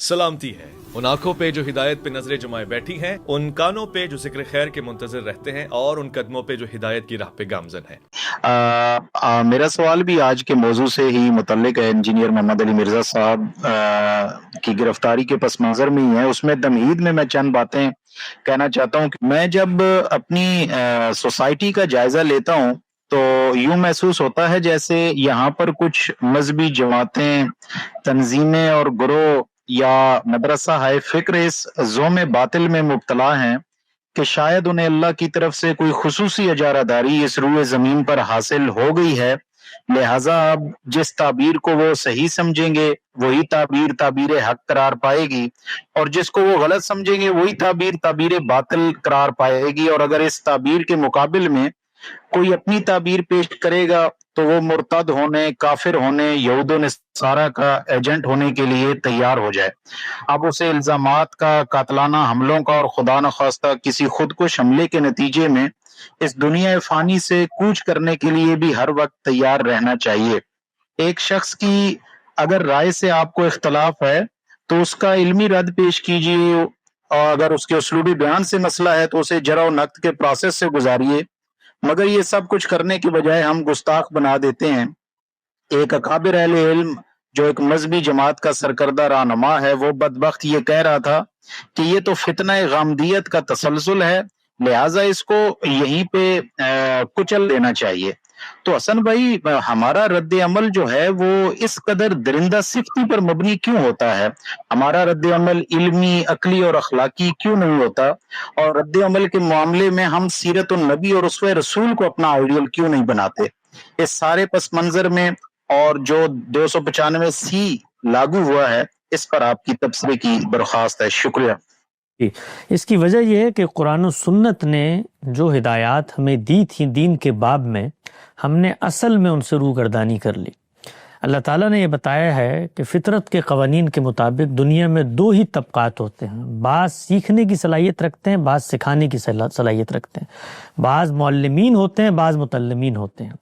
سلامتی ہے ان آنکھوں پہ جو ہدایت پہ نظریں جمائے بیٹھی ہیں، ان کانوں پہ جو ذکر خیر کے منتظر رہتے ہیں، اور ان قدموں پہ جو ہدایت کی راہ پہ گامزن ہیں۔ میرا سوال بھی آج کے موضوع سے ہی متعلق ہے۔ انجینئر محمد علی مرزا صاحب کی گرفتاری کے پس منظر میں ہی ہے۔ اس میں تمہید میں چند باتیں کہنا چاہتا ہوں کہ میں جب اپنی سوسائٹی کا جائزہ لیتا ہوں تو یوں محسوس ہوتا ہے جیسے یہاں پر کچھ مذہبی جماعتیں، تنظیمیں اور گروہ یا مدرسہ ہائے فکر اس زوم باطل میں مبتلا ہیں کہ شاید انہیں اللہ کی طرف سے کوئی خصوصی اجارہ داری اس روئے زمین پر حاصل ہو گئی ہے، لہٰذا اب جس تعبیر کو وہ صحیح سمجھیں گے وہی تعبیر حق قرار پائے گی، اور جس کو وہ غلط سمجھیں گے وہی تعبیر باطل قرار پائے گی، اور اگر اس تعبیر کے مقابل میں کوئی اپنی تعبیر پیش کرے گا تو وہ مرتد ہونے، کافر ہونے، یہود و نصارہ کا ایجنٹ ہونے کے لیے تیار ہو جائے۔ اب اسے الزامات کا، قاتلانہ حملوں کا اور خدا نخواستہ کسی خودکش حملے کے نتیجے میں اس دنیا فانی سے کوچ کرنے کے لیے بھی ہر وقت تیار رہنا چاہیے۔ ایک شخص کی اگر رائے سے آپ کو اختلاف ہے تو اس کا علمی رد پیش کیجیے، اور اگر اس کے اسلوبی بیان سے مسئلہ ہے تو اسے جرح و نقد کے پروسیس سے گزاریے، مگر یہ سب کچھ کرنے کے بجائے ہم گستاخ بنا دیتے ہیں۔ ایک اکابر اہل علم جو ایک مذہبی جماعت کا سرکردہ رہنما ہے، وہ بدبخت یہ کہہ رہا تھا کہ یہ تو فتنہ غامدیت کا تسلسل ہے، لہٰذا اس کو یہیں پہ کچل دینا چاہیے۔ تو حسن بھائی، ہمارا رد عمل جو ہے وہ اس قدر درندہ صفتی پر مبنی کیوں ہوتا ہے؟ ہمارا رد عمل علمی، عقلی اور اخلاقی کیوں نہیں ہوتا؟ اور رد عمل کے معاملے میں ہم سیرت النبی اور اسوہ رسول کو اپنا آئیڈیل کیوں نہیں بناتے؟ اس سارے پس منظر میں اور جو 295C لاگو ہوا ہے، اس پر آپ کی تبصرے کی درخواست ہے۔ شکریہ۔ اس کی وجہ یہ ہے کہ قرآن و سنت نے جو ہدایات ہمیں دی تھیں دین کے باب میں، ہم نے اصل میں ان سے روگردانی کر لی۔ اللہ تعالیٰ نے یہ بتایا ہے کہ فطرت کے قوانین کے مطابق دنیا میں دو ہی طبقات ہوتے ہیں، بعض سیکھنے کی صلاحیت رکھتے ہیں، بعض سکھانے کی صلاحیت رکھتے ہیں، بعض معلمین ہوتے ہیں، بعض متعلمین ہوتے ہیں۔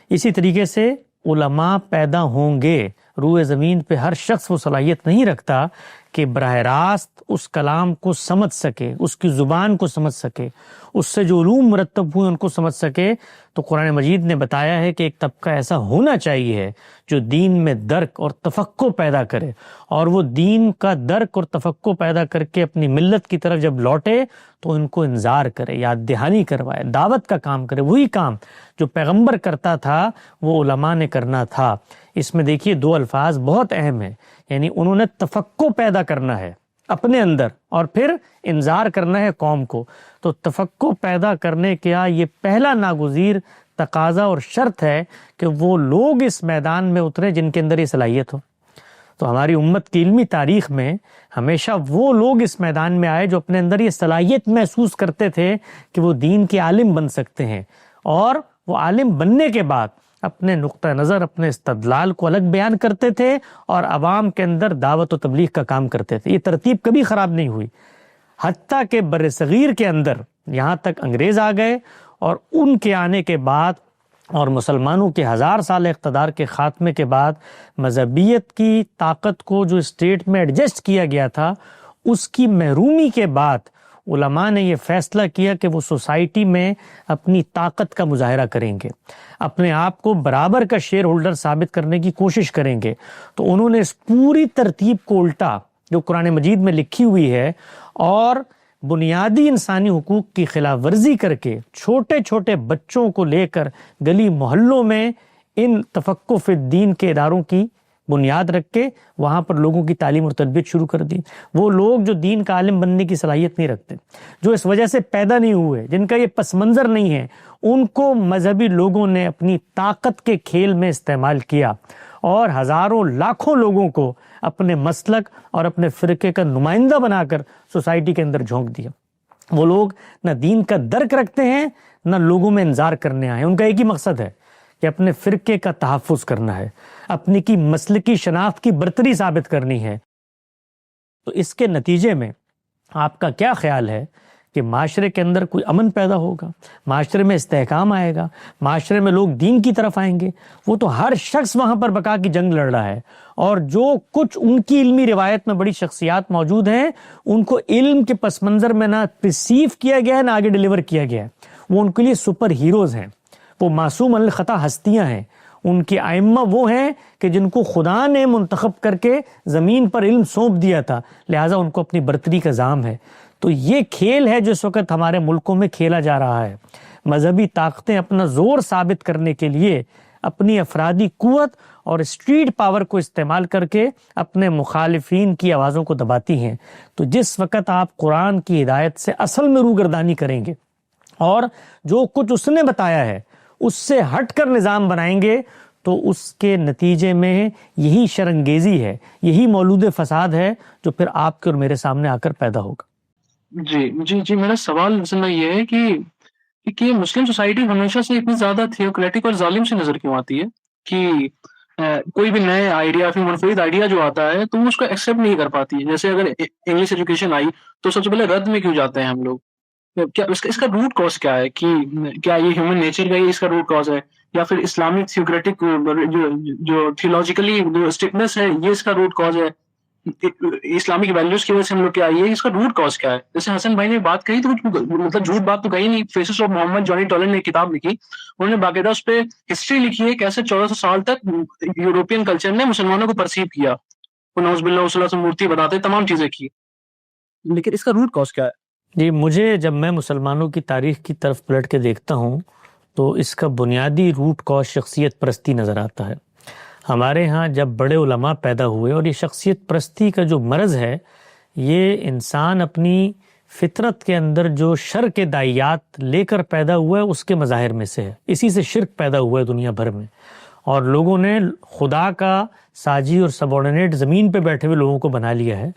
اسی طریقے سے علماء پیدا ہوں گے، روئے زمین پہ ہر شخص وہ صلاحیت نہیں رکھتا کہ براہ راست اس کلام کو سمجھ سکے، اس کی زبان کو سمجھ سکے، اس سے جو علوم مرتب ہوئے ان کو سمجھ سکے۔ تو قرآن مجید نے بتایا ہے کہ ایک طبقہ ایسا ہونا چاہیے جو دین میں درک اور تفقہ پیدا کرے، اور وہ دین کا درک اور تفقہ پیدا کر کے اپنی ملت کی طرف جب لوٹے تو ان کو انذار کرے، یاد دہانی کروائے، دعوت کا کام کرے، وہی کام جو پیغمبر کرتا تھا وہ علماء نے کرنا تھا۔ اس میں دیکھیے دو الفاظ بہت اہم ہیں، یعنی انہوں نے تفقہ پیدا کرنا ہے اپنے اندر اور پھر انذار کرنا ہے قوم کو۔ تو تفقہ پیدا کرنے کا یہ پہلا ناگزیر تقاضا اور شرط ہے کہ وہ لوگ اس میدان میں اترے جن کے اندر یہ صلاحیت ہو۔ تو ہماری امت کی علمی تاریخ میں ہمیشہ وہ لوگ اس میدان میں آئے جو اپنے اندر یہ صلاحیت محسوس کرتے تھے کہ وہ دین کے عالم بن سکتے ہیں، اور وہ عالم بننے کے بعد اپنے نقطہ نظر، اپنے استدلال کو الگ بیان کرتے تھے اور عوام کے اندر دعوت و تبلیغ کا کام کرتے تھے۔ یہ ترتیب کبھی خراب نہیں ہوئی، حتیٰ کہ بر صغیر کے اندر یہاں تک انگریز آ گئے، اور ان کے آنے کے بعد اور مسلمانوں کے 1000 سال اقتدار کے خاتمے کے بعد مذہبیت کی طاقت کو جو اسٹیٹ میں ایڈجسٹ کیا گیا تھا، اس کی محرومی کے بعد علماء نے یہ فیصلہ کیا کہ وہ سوسائٹی میں اپنی طاقت کا مظاہرہ کریں گے، اپنے آپ کو برابر کا شیئر ہولڈر ثابت کرنے کی کوشش کریں گے۔ تو انہوں نے اس پوری ترتیب کو الٹا جو قرآن مجید میں لکھی ہوئی ہے، اور بنیادی انسانی حقوق کی خلاف ورزی کر کے چھوٹے چھوٹے بچوں کو لے کر گلی محلوں میں ان تفقہ فی الدین کے اداروں کی بنیاد رکھ کے وہاں پر لوگوں کی تعلیم اور تربیت شروع کر دی۔ وہ لوگ جو دین کا عالم بننے کی صلاحیت نہیں رکھتے، جو اس وجہ سے پیدا نہیں ہوئے، جن کا یہ پس منظر نہیں ہے، ان کو مذہبی لوگوں نے اپنی طاقت کے کھیل میں استعمال کیا، اور ہزاروں لاکھوں لوگوں کو اپنے مسلک اور اپنے فرقے کا نمائندہ بنا کر سوسائٹی کے اندر جھونک دیا۔ وہ لوگ نہ دین کا درک رکھتے ہیں، نہ لوگوں میں انذار کرنے آئے۔ ان کا ایک ہی مقصد ہے کہ اپنے فرقے کا تحفظ کرنا ہے، اپنی کی مسلکی شناخت کی برتری ثابت کرنی ہے۔ تو اس کے نتیجے میں آپ کا کیا خیال ہے کہ معاشرے کے اندر کوئی امن پیدا ہوگا، معاشرے میں استحکام آئے گا، معاشرے میں لوگ دین کی طرف آئیں گے؟ وہ تو ہر شخص وہاں پر بقا کی جنگ لڑ رہا ہے، اور جو کچھ ان کی علمی روایت میں بڑی شخصیات موجود ہیں ان کو علم کے پس منظر میں نہ پرسیو کیا گیا ہے نہ آگے ڈیلیور کیا گیا ہے. وہ ان کے لیے سپر ہیروز ہیں, وہ معصوم الخطا ہستیاں ہیں. ان کے ائمہ وہ ہیں کہ جن کو خدا نے منتخب کر کے زمین پر علم سونپ دیا تھا, لہٰذا ان کو اپنی برتری کا زام ہے. تو یہ کھیل ہے جو اس وقت ہمارے ملکوں میں کھیلا جا رہا ہے. مذہبی طاقتیں اپنا زور ثابت کرنے کے لیے اپنی افرادی قوت اور اسٹریٹ پاور کو استعمال کر کے اپنے مخالفین کی آوازوں کو دباتی ہیں. تو جس وقت آپ قرآن کی ہدایت سے اصل میں روگردانی کریں گے اور جو کچھ اس نے بتایا ہے اس سے ہٹ کر نظام بنائیں گے تو اس کے نتیجے میں یہی شرنگیزی ہے, یہی مولود فساد ہے جو پھر آپ کے اور میرے سامنے آ کر پیدا ہوگا. جی میرا سوال اصل میں یہ ہے کہ مسلم سوسائٹی ہمیشہ سے اتنی زیادہ تھیوکریٹک اور ظالم سی نظر کیوں آتی ہے کہ کوئی بھی نئے آئیڈیا پھر منفرد آئیڈیا جو آتا ہے تو وہ اس کو ایکسیپٹ نہیں کر پاتی. جیسے اگر انگلش ایجوکیشن آئی تو سب سے پہلے رد میں کیوں جاتے ہیں ہم لوگ؟ کیا اس کا روٹ کاز کیا ہے؟ کہ کیا یہ ہیومن نیچر کا ہی اس کا روٹ کاز ہے یا پھر اسلامک تھیوکریٹک جو تھیولوجیکلی جو اسٹرکٹنس ہے یہ اس کا روٹ کاز ہے؟ اسلامک ویلیوز کی وجہ سے ہم لوگ کیا یہ اس کا روٹ کاز کیا ہے؟ جیسے حسن بھائی نے بات کہی تو مطلب جھوٹ بات تو کہی نہیں. فیسز آف محمد جانی ٹولن نے کتاب لکھی, انہوں نے باقاعدہ اس پہ ہسٹری لکھی ہے کیسے 1400 سال تک یورپین کلچر نے مسلمانوں کو پرسیو کیا, نعوذ باللہ صلی اللہ سے مورتی بتاتے تمام چیزیں کی, لیکن اس کا روٹ کاز کیا ہے؟ جی مجھے جب میں مسلمانوں کی تاریخ کی طرف پلٹ کے دیکھتا ہوں تو اس کا بنیادی روٹ کاز شخصیت پرستی نظر آتا ہے. ہمارے ہاں جب بڑے علماء پیدا ہوئے, اور یہ شخصیت پرستی کا جو مرض ہے یہ انسان اپنی فطرت کے اندر جو شر کے داعیات لے کر پیدا ہوا ہے اس کے مظاہر میں سے ہے. اسی سے شرک پیدا ہوا ہے دنیا بھر میں, اور لوگوں نے خدا کا ساجی اور سبارڈینیٹ زمین پہ بیٹھے ہوئے لوگوں کو بنا لیا ہے.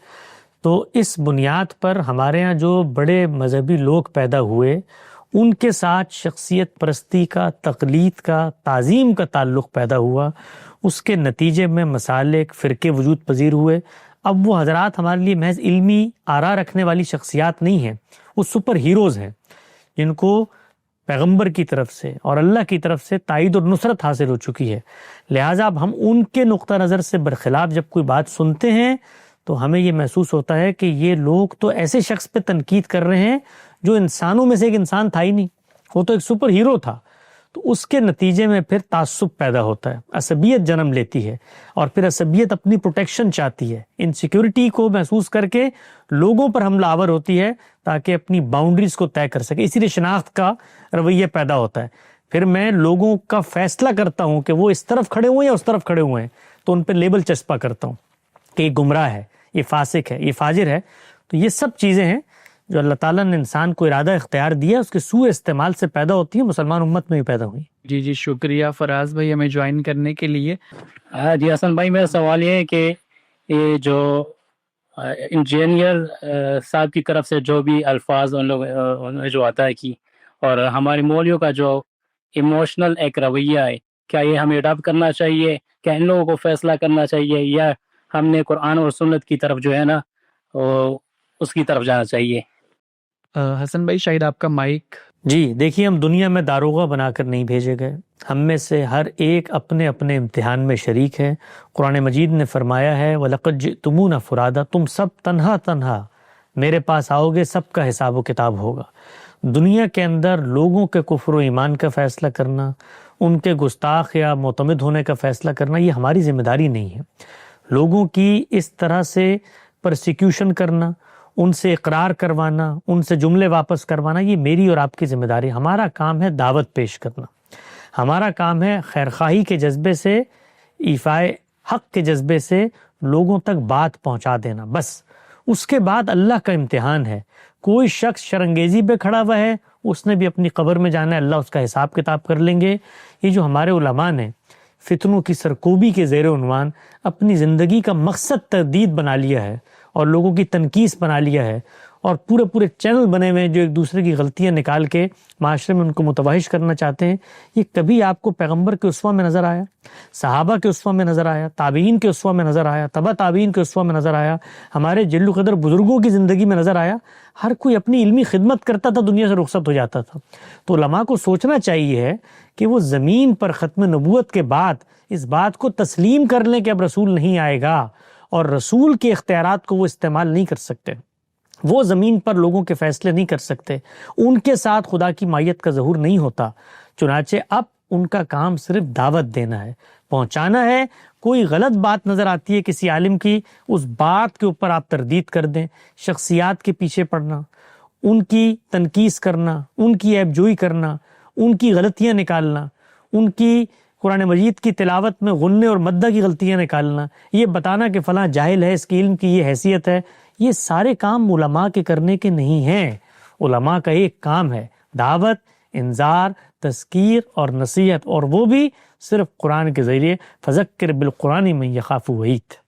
تو اس بنیاد پر ہمارے ہاں جو بڑے مذہبی لوگ پیدا ہوئے ان کے ساتھ شخصیت پرستی کا, تقلید کا, تعظیم کا تعلق پیدا ہوا. اس کے نتیجے میں مسالک فرقے وجود پذیر ہوئے. اب وہ حضرات ہمارے لیے محض علمی آرا رکھنے والی شخصیات نہیں ہیں, وہ سپر ہیروز ہیں جن کو پیغمبر کی طرف سے اور اللہ کی طرف سے تائید اور نصرت حاصل ہو چکی ہے. لہٰذا اب ہم ان کے نقطہ نظر سے برخلاف جب کوئی بات سنتے ہیں تو ہمیں یہ محسوس ہوتا ہے کہ یہ لوگ تو ایسے شخص پہ تنقید کر رہے ہیں جو انسانوں میں سے ایک انسان تھا ہی نہیں, وہ تو ایک سپر ہیرو تھا. تو اس کے نتیجے میں پھر تعصب پیدا ہوتا ہے, عصبیت جنم لیتی ہے, اور پھر عصبیت اپنی پروٹیکشن چاہتی ہے, انسیکیورٹی کو محسوس کر کے لوگوں پر حملہ آور ہوتی ہے تاکہ اپنی باؤنڈریز کو طے کر سکے. اسی لیے شناخت کا رویہ پیدا ہوتا ہے. پھر میں لوگوں کا فیصلہ کرتا ہوں کہ وہ اس طرف کھڑے ہوئے یا اس طرف کھڑے ہوئے ہیں, تو ان پہ لیبل چسپا کرتا ہوں کہ یہ گمراہ ہے, یہ فاسق ہے, یہ فاجر ہے. تو یہ سب چیزیں ہیں جو اللہ تعالیٰ نے انسان کو ارادہ اختیار دیا, اس کے سوء استعمال سے پیدا ہوتی ہیں. مسلمان امت میں بھی پیدا ہوئی. جی شکریہ فراز بھائی ہمیں جوائن کرنے کے لیے. جی حسن بھائی, میرا سوال یہ ہے کہ یہ جو انجینئر صاحب کی طرف سے جو بھی الفاظ ان لوگ جو آتا ہے کہ اور ہمارے مولویوں کا جو ایموشنل ایک رویہ ہے, کیا یہ ہمیں اڈاپٹ کرنا چاہیے؟ کیا ان لوگوں کو فیصلہ کرنا چاہیے یا ہم نے قرآن اور سنت کی طرف جو ہے نا اس کی طرف جانا چاہیے؟ حسن بھائی شاید آپ کا مائک. جی دیکھیے, ہم دنیا میں داروغہ بنا کر نہیں بھیجے گئے, ہم میں سے ہر ایک اپنے اپنے امتحان میں شریک ہے. قرآن مجید نے فرمایا ہے وَلَقَدْ جِئْتُمُونَا فُرَادًا, تم سب تنہا تنہا میرے پاس آؤ گے, سب کا حساب و کتاب ہوگا. دنیا کے اندر لوگوں کے کفر و ایمان کا فیصلہ کرنا, ان کے گستاخ یا معتمد ہونے کا فیصلہ کرنا, یہ ہماری ذمہ داری نہیں ہے. لوگوں کی اس طرح سے پرسیکیوشن کرنا, ان سے اقرار کروانا, ان سے جملے واپس کروانا, یہ میری اور آپ کی ذمہ داری. ہمارا کام ہے دعوت پیش کرنا, ہمارا کام ہے خیرخواہی کے جذبے سے, ایفائے حق کے جذبے سے لوگوں تک بات پہنچا دینا, بس. اس کے بعد اللہ کا امتحان ہے. کوئی شخص شرنگیزی پہ کھڑا ہوا ہے, اس نے بھی اپنی قبر میں جانا ہے, اللہ اس کا حساب کتاب کر لیں گے. یہ جو ہمارے علماء نے فتنوں کی سرکوبی کے زیر عنوان اپنی زندگی کا مقصد تردید بنا لیا ہے اور لوگوں کی تنکیس بنا لیا ہے, اور پورے چینل بنے ہوئے ہیں جو ایک دوسرے کی غلطیاں نکال کے معاشرے میں ان کو متوحش کرنا چاہتے ہیں. یہ کبھی آپ کو پیغمبر کے اسوہ میں نظر آیا؟ صحابہ کے اسوہ میں نظر آیا؟ تابعین کے اسوہ میں نظر آیا؟ تبع تابعین کے اسوہ میں نظر آیا؟ ہمارے جل و قدر بزرگوں کی زندگی میں نظر آیا؟ ہر کوئی اپنی علمی خدمت کرتا تھا، دنیا سے رخصت ہو جاتا تھا. تو علماء کو سوچنا چاہیے کہ وہ زمین پر ختم نبوت کے بعد اس بات کو تسلیم کر لیں کہ اب رسول نہیں آئے گا، اور رسول کے اختیارات کو وہ استعمال نہیں کر سکتے. وہ زمین پر لوگوں کے فیصلے نہیں کر سکتے، ان کے ساتھ خدا کی مائیت کا ظہور نہیں ہوتا. چنانچہ اب ان کا کام صرف دعوت دینا ہے، پہنچانا ہے. کوئی غلط بات نظر آتی ہے کسی عالم کی، اس بات کے اوپر آپ تردید کر دیں. شخصیات کے پیچھے پڑنا، ان کی تنقیص کرنا، ان کی عیب جوئی کرنا، ان کی غلطیاں نکالنا، ان کی قرآن مجید کی تلاوت میں غنّے اور مدہ کی غلطیاں نکالنا، یہ بتانا کہ فلاں جاہل ہے، اس کی علم کی یہ حیثیت ہے، یہ سارے کام علماء کے کرنے کے نہیں ہیں. علماء کا ایک کام ہے دعوت، انذار، تذکیر اور نصیحت، اور وہ بھی صرف قرآن کے ذریعے. فذکر بالقرآن من یخاف وعید.